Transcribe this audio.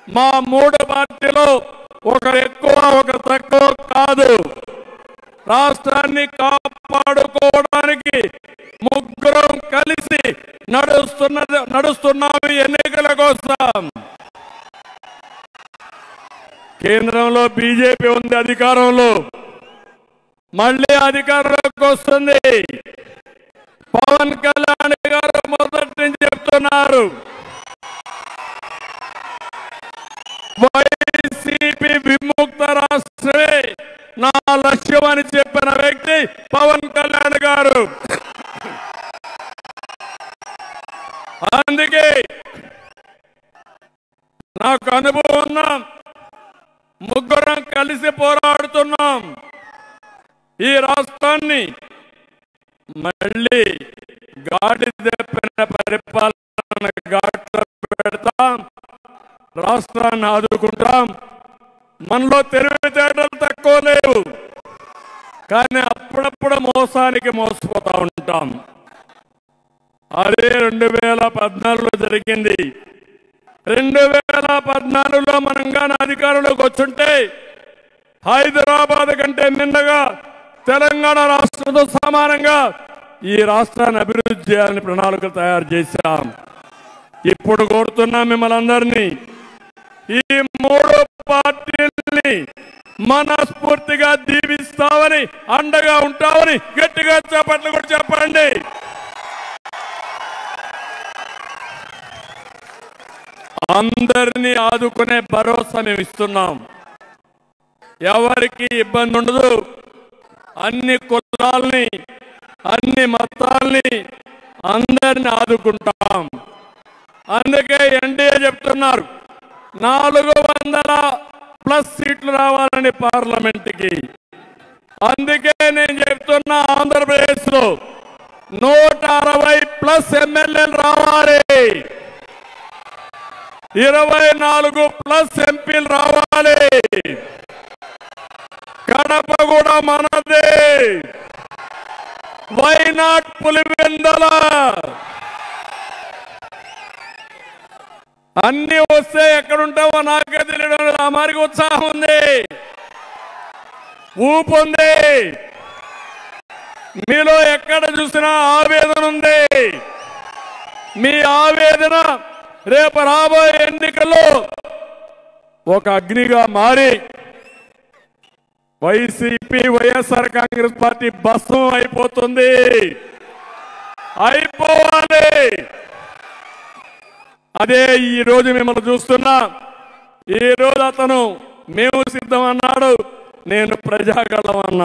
మా మూడు పార్టీలో ఒకరు ఎక్కువ ఒకరు తక్కువ కాదు. రాష్ట్రాన్ని కాపాడుకోవడానికి ముగ్గురం కలిసి నడుస్తున్నాము ఎన్నికల కోసం. కేంద్రంలో బీజేపీ ఉంది అధికారంలో, మళ్ళీ అధికారంలోకి వస్తుంది. పవన్ కళ్యాణ్ గారు మొదటి నుంచి చెప్తున్నారు, వైసీపీ విముక్త రాష్ట్రమే నా లక్ష్యం అని చెప్పిన వ్యక్తి పవన్ కళ్యాణ్ గారు. అందుకే నాకు అనుభవం ఉన్నాం, ముగ్గురం కలిసి పోరాడుతున్నాం. ఈ రాష్ట్రాన్ని మళ్ళీ గాడి తెప్పిన పరిపాలన ఘాట్లో పెడతాం, రాష్ట్రాన్ని ఆదుకుంటాం. మనలో తెలివితేటలు తక్కువ లేవు, కానీ అప్పుడప్పుడు మోసానికి మోసపోతా ఉంటాం. అదే 2014లో జరిగింది. 2014లో మనం కానీ అధికారంలోకి వచ్చుంటే హైదరాబాద్ కంటే నిండగా తెలంగాణ రాష్ట్రంతో సమానంగా ఈ రాష్ట్రాన్ని అభివృద్ధి చేయాలని ప్రణాళికలు తయారు చేశాం. ఇప్పుడు కోరుతున్నాం మిమ్మల్ని అందరినీ, ఈ మూడు పార్టీల్ని మనస్ఫూర్తిగా దీవిస్తామని, అండగా ఉంటామని గట్టిగా చప్పట్లు కూడా చెప్పండి. అందరినీ ఆదుకునే భరోసా మేము ఇస్తున్నాం. ఎవరికి ఇబ్బంది ఉండదు. అన్ని కులాల్ని, అన్ని మతాల్ని, అందరిని ఆదుకుంటాం. అందుకే ఎన్డీఏ చెప్తున్నారు 400+ సీట్లు రావాలని పార్లమెంట్కి. అందుకే నేను చెప్తున్నా, ఆంధ్రప్రదేశ్ లో 160+ ఎమ్మెల్యేలు రావాలి, 24+ ఎంపీలు రావాలి. కడప కూడా మనదే. Why not Pulivendula? అన్ని వస్తే ఎక్కడుంటావో నాకే తెలియడం లేదు. ఆ మారికి ఉత్సాహం ఉంది, ఊపు ఉంది. మీలో ఎక్కడ చూసినా ఆవేదన ఉంది. మీ ఆవేదన రేపు రాబోయే ఎన్నికల్లో ఒక అగ్నిగా మారి వైసీపీ వైఎస్ఆర్ కాంగ్రెస్ పార్టీ భస్మం అయిపోతుంది. అయిపోవాలి. అదే ఈ రోజు మిమ్మల్ని చూస్తున్నా. ఈ రోజు అతను మేము సిద్ధం అన్నాడు, నేను ప్రజాగళం అన్నా.